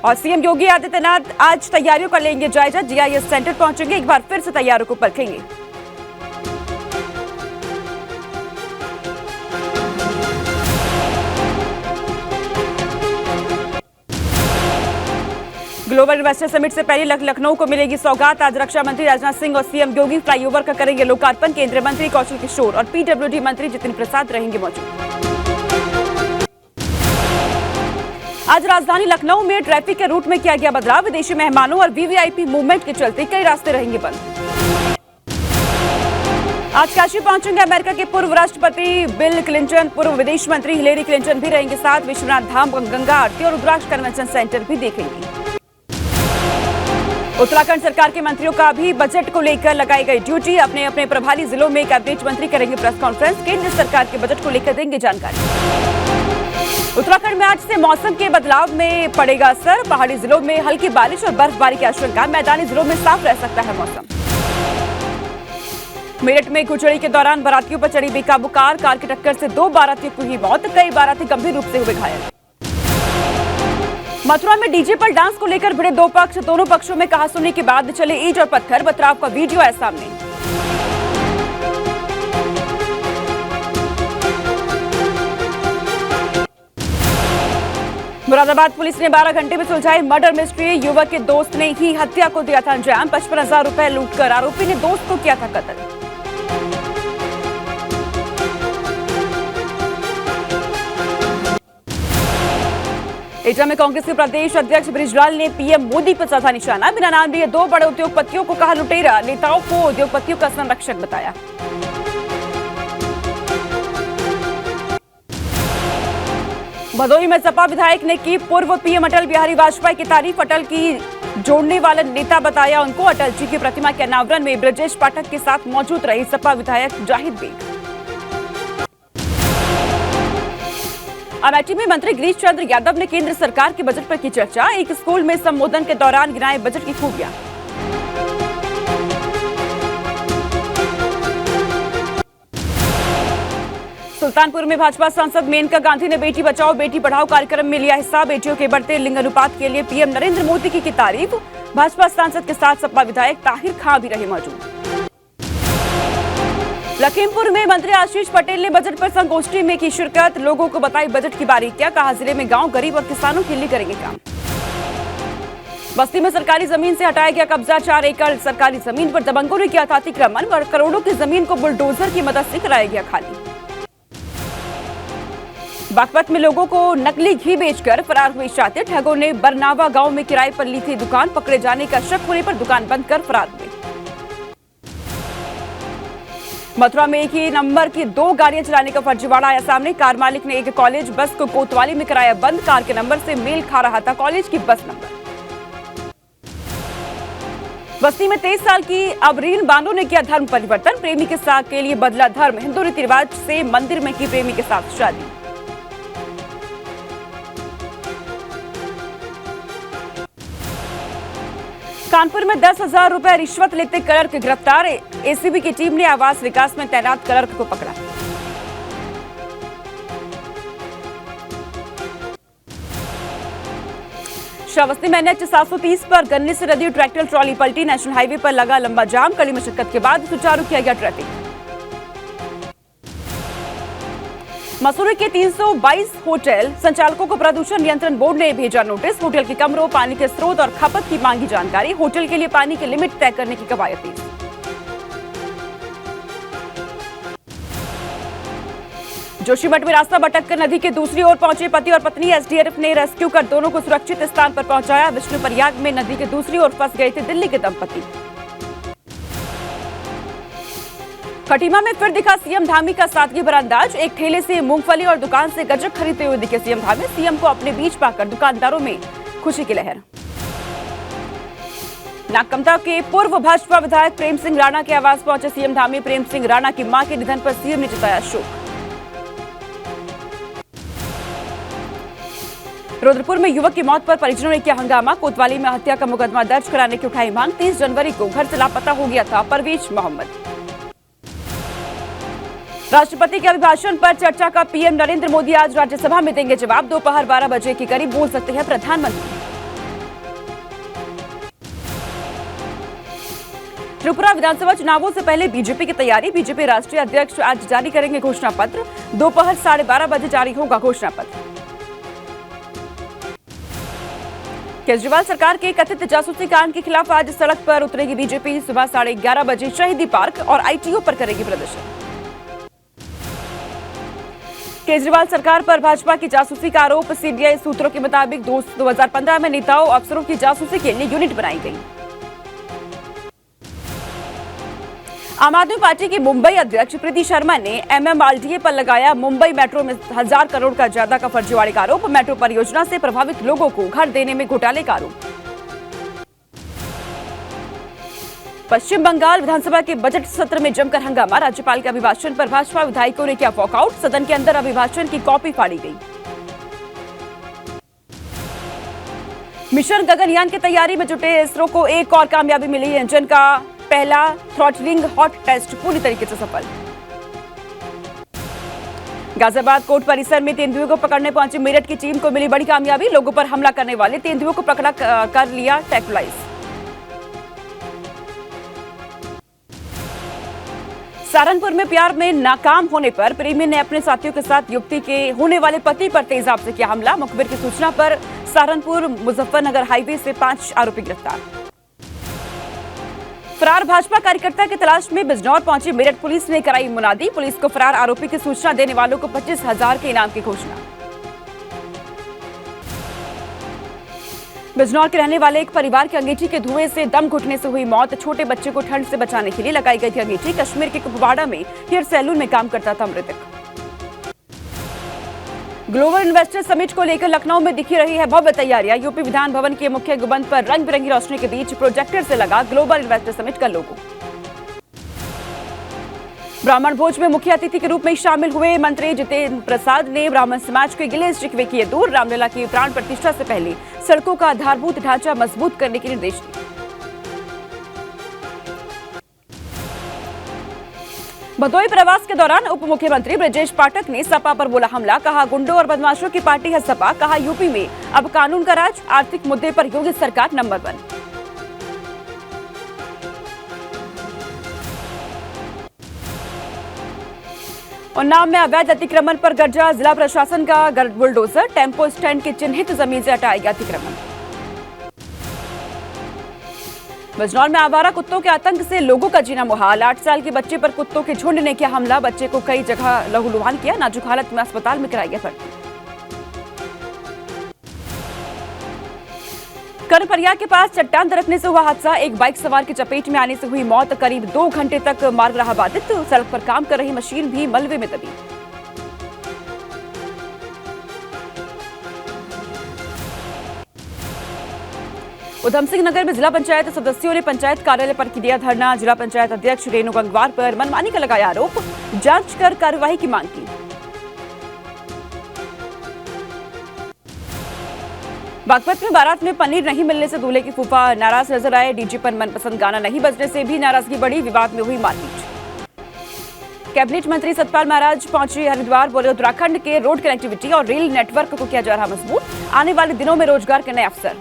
और सीएम योगी आदित्यनाथ आज तैयारियों का लेंगे जायजा, जीआईएस सेंटर पहुंचेंगे, एक बार फिर से तैयारियों को परखेंगे। ग्लोबल इन्वेस्टर समिट से पहले लखनऊ को मिलेगी सौगात। आज रक्षा मंत्री राजनाथ सिंह और सीएम योगी फ्लाईओवर का करेंगे लोकार्पण। केंद्रीय मंत्री कौशल किशोर और पीडब्ल्यूडी मंत्री जितिन प्रसाद रहेंगे मौजूद। आज राजधानी लखनऊ में ट्रैफिक के रूट में किया गया बदलाव। विदेशी मेहमानों और वीवीआईपी मूवमेंट के चलते कई रास्ते रहेंगे बंद। आज काशी पहुंचेंगे अमेरिका के पूर्व राष्ट्रपति बिल क्लिंटन। पूर्व विदेश मंत्री हिलेरी क्लिंटन भी रहेंगे साथ। विश्वनाथ धाम, गंगा आरती और रुद्राक्ष कन्वेंशन सेंटर भी देखेंगे। उत्तराखंड सरकार के मंत्रियों का भी बजट को लेकर लगाई गई ड्यूटी। अपने अपने प्रभारी जिलों में कैबिनेट मंत्री करेंगे प्रेस कॉन्फ्रेंस। केंद्र सरकार के बजट को लेकर देंगे जानकारी। उत्तराखंड में आज से मौसम के बदलाव में पड़ेगा असर। पहाड़ी जिलों में हल्की बारिश और बर्फबारी की आशंका। मैदानी जिलों में साफ रह सकता है मौसम। मेरठ में खुचड़ी के दौरान बारातियों पर चढ़ी बेकाबू कार की टक्कर से 2 बारातियों की हुई मौत। कई बाराती गंभीर रूप से हुए घायल। मथुरा में डीजे पर डांस को लेकर भिड़े 2 पक्ष। दोनों पक्षों में कहासुनी के बाद चले ईंट और पत्थर। बतराव का वीडियो है सामने। मुरादाबाद पुलिस ने 12 घंटे में सुलझाई मर्डर मिस्ट्री। युवक के दोस्त ने ही हत्या को दिया था अंजाम। 55,000 रुपए लूटकर आरोपी ने दोस्त को किया था कत्ल। एटा में कांग्रेस के प्रदेश अध्यक्ष बृजलाल ने पीएम मोदी पर साधा निशाना। बिना नाम लिए 2 बड़े उद्योगपतियों को कहा लुटेरा। नेताओं को उद्योगपतियों का संरक्षक बताया। भदोही में सपा विधायक ने की पूर्व पीएम अटल बिहारी वाजपेयी की तारीफ। अटल की जोड़ने वाला नेता बताया उनको। अटल जी की प्रतिमा के अनावरण में ब्रजेश पाठक के साथ मौजूद रही सपा विधायक जाहिद बेग। अमेठी में मंत्री गिरीश चंद्र यादव ने केंद्र सरकार के बजट पर की चर्चा। एक स्कूल में संबोधन के दौरान गिनाए बजट की खूबियां। सुल्तानपुर में भाजपा सांसद मेनका गांधी ने बेटी बचाओ बेटी पढ़ाओ कार्यक्रम में लिया हिस्सा। बेटियों के बढ़ते लिंग अनुपात के लिए पीएम नरेंद्र मोदी की तारीफ। भाजपा सांसद के साथ सपा विधायक ताहिर खां भी रहे मौजूद। लखीमपुर में मंत्री आशीष पटेल ने बजट पर संगोष्ठी में की शिरकत। लोगों को बताई बजट की बारीकियां। कहा जिले में गांव गरीब और किसानों के लिए करेंगे काम। बस्ती में सरकारी जमीन से हटाया गया कब्जा। 4 एकड़ सरकारी जमीन पर दबंगों ने किया था अतिक्रमण और करोड़ों की जमीन को बुलडोजर की मदद से कराया गया खाली। बागपत में लोगों को नकली घी बेचकर फरार हुए शातिर। ठगों ने बरनावा गांव में किराए पर ली थी दुकान। पकड़े जाने का शक होने पर दुकान बंद कर फरार हुए। मथुरा में एक ही नंबर की 2 गाड़ियां चलाने का फर्जीवाड़ा आया सामने। कार मालिक ने एक कॉलेज बस को कोतवाली में कराया बंद। कार के नंबर से मेल खा रहा था कॉलेज की बस नंबर। बस्ती में 23 साल की अबरीन बानो ने किया धर्म परिवर्तन। प्रेमी के साथ के लिए बदला धर्म। हिंदू रीति रिवाज से मंदिर में की प्रेमी के साथ शादी। कानपुर में 10,000 रुपए रिश्वत लेते क्लर्क गिरफ्तार। एसीबी की टीम ने आवास विकास में तैनात क्लर्क को पकड़ा। श्रावस्ती में NH 730 पर गन्ने से लदी ट्रैक्टर ट्रॉली पलटी। नेशनल हाईवे पर लगा लंबा जाम। कड़ी मशक्कत के बाद सुचारू किया गया ट्रैफिक। मसूरी के 322 होटल संचालकों को प्रदूषण नियंत्रण बोर्ड ने भेजा नोटिस। होटल के कमरों, पानी के स्रोत और खपत की मांगी जानकारी। होटल के लिए पानी की लिमिट तय करने की कवायद तेज। जोशीमठ में रास्ता भटककर नदी के दूसरी ओर पहुंचे पति और पत्नी। एसडीआरएफ ने रेस्क्यू कर दोनों को सुरक्षित स्थान पर पहुंचाया। विष्णुप्रयाग में नदी के दूसरी ओर फंस गए थे दिल्ली के दंपति। खटीमा में फिर दिखा सीएम धामी का सादगी भरा अंदाज। एक ठेले से मूंगफली और दुकान से गज्जक खरीदते हुए दिखे सीएम धामी। सीएम को अपने बीच पाकर दुकानदारों में खुशी की लहर। नागकमता के पूर्व भाजपा विधायक प्रेम सिंह राणा के आवास पहुंचे सीएम धामी। प्रेम सिंह राणा की मां के निधन पर सीएम ने जताया शोक। रुद्रपुर में युवक की मौत पर परिजनों ने किया हंगामा। कोतवाली में हत्या का मुकदमा दर्ज कराने की उठाई मांग। 30 जनवरी को घर से लापता हो गया था परवेज मोहम्मद। राष्ट्रपति के अभिभाषण पर चर्चा का पीएम नरेंद्र मोदी आज राज्यसभा में देंगे जवाब। दोपहर 12 बजे के करीब बोल सकते हैं प्रधानमंत्री। त्रिपुरा विधानसभा चुनावों से पहले बीजेपी की तैयारी। बीजेपी राष्ट्रीय अध्यक्ष आज जारी करेंगे घोषणा पत्र। दोपहर 12:30 बजे जारी होगा घोषणा पत्र। केजरीवाल सरकार के कथित जासूसी कांड के खिलाफ आज सड़क पर उतरेगी बीजेपी। सुबह 11:30 बजे शहीदी पार्क और आईटीओ पर करेगी प्रदर्शन। केजरीवाल सरकार पर भाजपा की जासूसी का आरोप। सीबीआई सूत्रों के मुताबिक 2015 में नेताओं अफसरों की जासूसी के लिए यूनिट बनाई गई। आम आदमी पार्टी की मुंबई अध्यक्ष प्रीति शर्मा ने एमएमआरडीए पर लगाया मुंबई मेट्रो में 1000 करोड़ का ज्यादा का फर्जीवाड़े का आरोप। मेट्रो परियोजना से प्रभावित लोगों को घर देने में घोटाले का आरोप। पश्चिम बंगाल विधानसभा के बजट सत्र में जमकर हंगामा। राज्यपाल के अभिभाषण पर भाजपा विधायकों ने किया वॉकआउट। सदन के अंदर अभिभाषण की कॉपी फाड़ी गई। मिशन गगनयान की तैयारी में जुटे इसरो को एक और कामयाबी मिली। इंजन का पहला थ्रॉटलिंग हॉट टेस्ट पूरी तरीके से सफल। गाजियाबाद कोर्ट परिसर में तेंदुए को पकड़ने पहुंची मेरठ की टीम को मिली बड़ी कामयाबी। लोगों पर हमला करने वाले तेंदुओं को पकड़ा कर लिया टैकुलाइज। सहारनपुर में प्यार में नाकाम होने पर प्रेमी ने अपने साथियों के साथ युवती के होने वाले पति पर तेजाब से किया हमला। मुखबिर की सूचना पर सहारनपुर मुजफ्फरनगर हाईवे से 5 आरोपी गिरफ्तार। फरार भाजपा कार्यकर्ता की तलाश में बिजनौर पहुंची मेरठ पुलिस ने कराई मुनादी। पुलिस को फरार आरोपी की सूचना देने वालों को 25,000 के इनाम की घोषणा। बिजनौर के रहने वाले एक परिवार की अंगीठी के धुएं से दम घुटने से हुई मौत। छोटे बच्चे को ठंड से बचाने के लिए लगाई गई थी अंगीठी। कश्मीर के कुपवाड़ा में हेयर सैलून में काम करता था मृतक। ग्लोबल इन्वेस्टर समिट को लेकर लखनऊ में दिखी रही है भव्य तैयारियां। यूपी विधान भवन के मुख्य गुंबद पर रंग बिरंगी रोशनी के बीच प्रोजेक्टर से लगा ग्लोबल इन्वेस्टर समिट का लोगो। ब्राह्मण भोज में मुख्य अतिथि के रूप में शामिल हुए मंत्री जितेंद्र प्रसाद ने ब्राह्मण समाज के गिले शिकवे किए दूर। रामलला की प्राण प्रतिष्ठा से पहले सड़कों का आधारभूत ढांचा मजबूत करने के निर्देश दिए। भदोही प्रवास के दौरान उप मुख्यमंत्री ब्रजेश पाठक ने सपा पर बोला हमला। कहा गुंडों और बदमाशों की पार्टी है सपा। कहा यूपी में अब कानून का राज। आर्थिक मुद्दे पर योगी सरकार नंबर 1। उन्नाव में अवैध अतिक्रमण पर गरजा। जिला प्रशासन का बुलडोजर। टेम्पो स्टैंड की चिन्हित जमीन से हटाया गया अतिक्रमण। बिजनौर में आवारा कुत्तों के आतंक से लोगों का जीना मुहाल। 8 साल के बच्चे पर कुत्तों के झुंड ने किया हमला। बच्चे को कई जगह लहूलुहान किया। नाजुक हालत में अस्पताल में कराया गया भर्ती। कर्णपरिया के पास चट्टान दरकने से हुआ हादसा। एक बाइक सवार की चपेट में आने से हुई मौत। करीब 2 घंटे तक मार्ग रहा बाधित। सड़क पर काम कर रही मशीन भी मलबे में दबी। उधम सिंह नगर में जिला पंचायत सदस्यों ने पंचायत कार्यालय पर किया धरना। जिला पंचायत अध्यक्ष रेणु गंगवार पर मनमानी का लगाया आरोप। जांच कर कार्रवाई की मांग की। बागपत में बारात में पनीर नहीं मिलने से दूल्हे की फूफा नाराज नजर आए। डीजे पर मनपसंद गाना नहीं बजने से भी नाराजगी बढ़ी। विवाद में हुई मारपीट। कैबिनेट मंत्री सतपाल महाराज पहुंचे हरिद्वार। बोले उत्तराखंड के रोड कनेक्टिविटी और रेल नेटवर्क को किया जा रहा मजबूत। आने वाले दिनों में रोजगार के नए अवसर।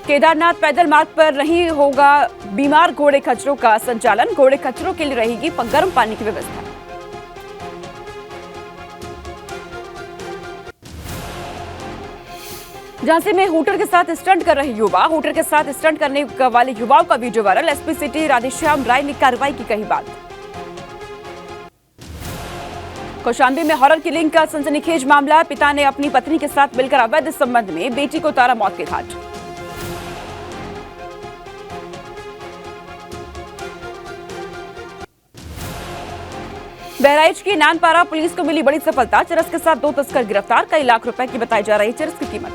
केदारनाथ पैदल मार्ग पर नहीं होगा बीमार घोड़े खच्चरों का संचालन। घोड़े खच्चरों के लिए रहेगी गर्म पानी की व्यवस्था। झांसी में हूटर के साथ स्टंट कर रहे युवा। हूटर के साथ स्टंट करने वाले युवाओं का video viral. SP city Radheshyam Rai ने कार्रवाई की कही बात। कौशाम्बी में हॉरर किलिंग का सनसनीखेज मामला। पिता ने अपनी पत्नी के साथ मिलकर अवैध संबंध में बेटी को उतारा मौत के घाट। बहराइच की नानपारा पुलिस को मिली बड़ी सफलता। चरस के साथ 2 तस्कर गिरफ्तार। कई लाख रुपए की बताई जा रही चरस की कीमत।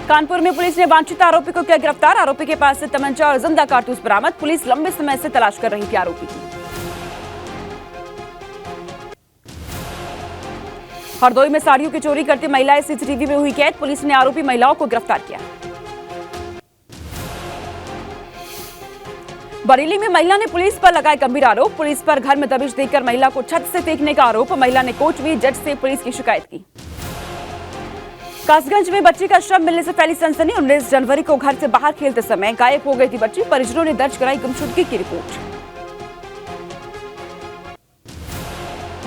कानपुर में पुलिस ने वांछित आरोपी को किया गिरफ्तार। आरोपी के पास से तमंचा और जिंदा कारतूस बरामद। पुलिस लंबे समय से तलाश कर रही थी आरोपी की। हरदोई में साड़ियों की चोरी करती महिलाएं सीसीटीवी में हुई कैद। पुलिस ने आरोपी महिलाओं को गिरफ्तार किया। बरेली में महिला ने पुलिस पर लगाए गंभीर आरोप। पुलिस पर घर में दबिश देकर महिला को छत से फेंकने का आरोप। महिला ने कोर्ट में जज से पुलिस की शिकायत की। कासगंज में बच्ची का शव मिलने से फैली सनसनी। 19 जनवरी को घर से बाहर खेलते समय गायब हो गई थी बच्ची। परिजनों ने दर्ज कराई गुमशुदगी की रिपोर्ट।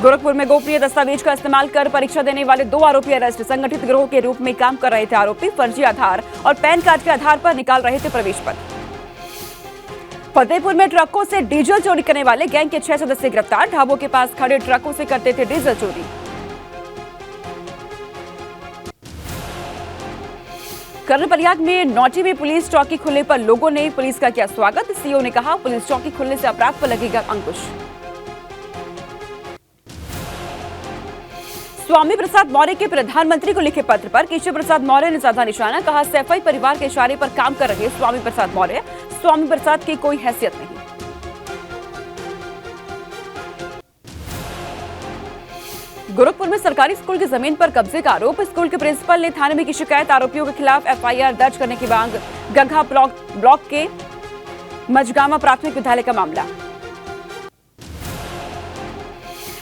गोरखपुर में गोपनीय दस्तावेज का इस्तेमाल कर परीक्षा देने वाले 2 आरोपी अरेस्ट। संगठित गिरोह के रूप में काम कर रहे थे आरोपी। फर्जी आधार और पैन कार्ड के आधार पर निकाल रहे थे प्रवेश पत्र। फतेहपुर में ट्रकों से डीजल चोरी करने वाले गैंग के 6 सदस्य गिरफ्तार। ढाबों के पास खड़े ट्रकों से करते थे डीजल चोरी। कर्णप्रयाग में नौटी में पुलिस चौकी खुलने पर लोगों ने पुलिस का किया स्वागत। सीओ ने कहा, पुलिस चौकी खुलने से अपराध पर लगेगा अंकुश। स्वामी प्रसाद मौर्य के प्रधानमंत्री को लिखे पत्र पर केशव प्रसाद मौर्य ने साधा निशाना। कहा, सैफई परिवार के इशारे पर काम कर रहे स्वामी प्रसाद मौर्य। स्वामी प्रसाद की कोई हैसियत नहीं। गोरखपुर में सरकारी स्कूल की जमीन पर कब्जे का आरोप। स्कूल के प्रिंसिपल ने थाने में की शिकायत। आरोपियों के खिलाफ एफआईआर दर्ज करने की मांग। गंगा ब्लॉक के मझगामा प्राथमिक विद्यालय का मामला।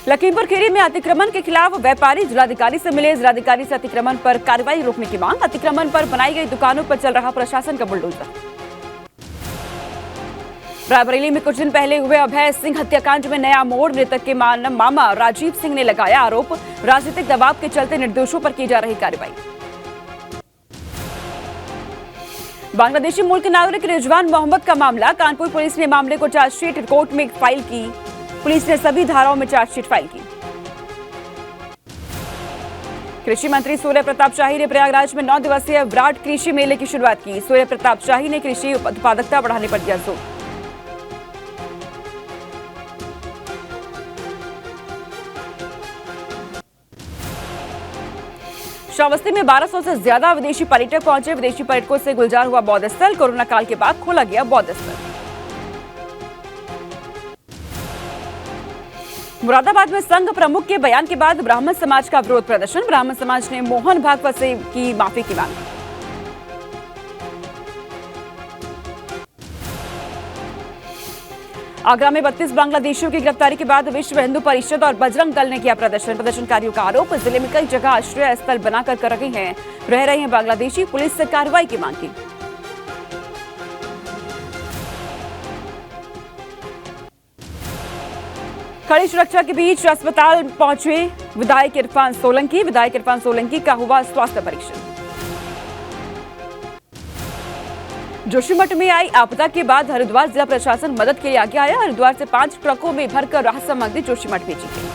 लखीमपुर खीरी में अतिक्रमण के खिलाफ व्यापारी जिलाधिकारी से मिले। जिलाधिकारी से अतिक्रमण पर कार्रवाई रोकने की मांग। अतिक्रमण पर बनाई गई दुकानों पर चल रहा प्रशासन का बुलडोजर। रायबरेली में कुछ दिन पहले हुए अभय सिंह हत्याकांड में नया मोड़। मृतक के मामा राजीव सिंह ने लगाया आरोप। राजनीतिक दबाव के चलते निर्दोषों पर की जा रही कार्रवाई। बांग्लादेशी मूल के नागरिक रिजवान मोहम्मद का मामला। कानपुर पुलिस ने मामले को चार्जशीट कोर्ट में फाइल की। पुलिस ने सभी धाराओं में चार्जशीट फाइल की। कृषि मंत्री सूर्य प्रताप शाही ने प्रयागराज में 9 दिवसीय विराट कृषि मेले की शुरुआत की। सूर्य प्रताप शाही ने कृषि उत्पादकता बढ़ाने पर दिया जोर। श्रावस्ती में 1200 से ज्यादा विदेशी पर्यटक पहुंचे। विदेशी पर्यटकों से गुलजार हुआ बौद्ध स्थल। कोरोना काल के बाद खोला गया बौद्ध स्थल। मुरादाबाद में संघ प्रमुख के बयान के बाद ब्राह्मण समाज का विरोध प्रदर्शन। ब्राह्मण समाज ने मोहन भागवत से की माफी की मांग। आगरा में 32 बांग्लादेशियों की गिरफ्तारी के बाद विश्व हिंदू परिषद और बजरंग दल ने किया प्रदर्शन। प्रदर्शनकारियों का आरोप, जिले में कई जगह आश्रय स्थल बनाकर कर रहे हैं बांग्लादेशी। पुलिस से कार्रवाई की मांग की। कड़ी सुरक्षा के बीच अस्पताल पहुंचे विधायक इरफान सोलंकी। विधायक इरफान सोलंकी का हुआ स्वास्थ्य परीक्षण। जोशीमठ में आई आपदा के बाद हरिद्वार जिला प्रशासन मदद के लिए आगे आया। हरिद्वार से 5 ट्रकों में भरकर राहत सामग्री जोशीमठ भेजी गई।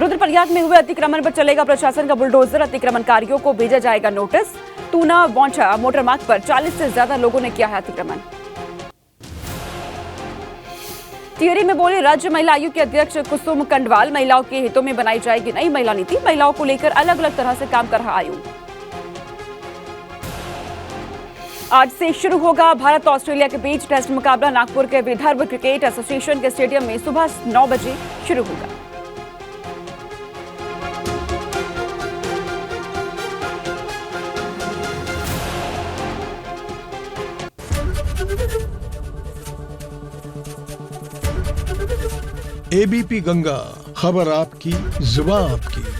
रुद्रप्रयाग में हुए अतिक्रमण पर चलेगा प्रशासन का बुलडोजर। अतिक्रमणकारियों को भेजा जाएगा नोटिस। तूना वांछा मोटरमार्ग पर 40 से ज्यादा लोगों ने किया है अतिक्रमण। टिहरी में बोले राज्य महिला आयोग के अध्यक्ष कुसुम कंडवाल। महिलाओं के हितों में बनाई जाएगी नई महिला नीति। महिलाओं को लेकर अलग अलग तरह से काम कर रहा आयोग। आज से शुरू होगा भारत ऑस्ट्रेलिया के बीच टेस्ट मुकाबला। नागपुर के विदर्भ क्रिकेट एसोसिएशन के स्टेडियम में सुबह 9 बजे शुरू होगा। एबीपी गंगा, खबर आपकी, जुबान आपकी।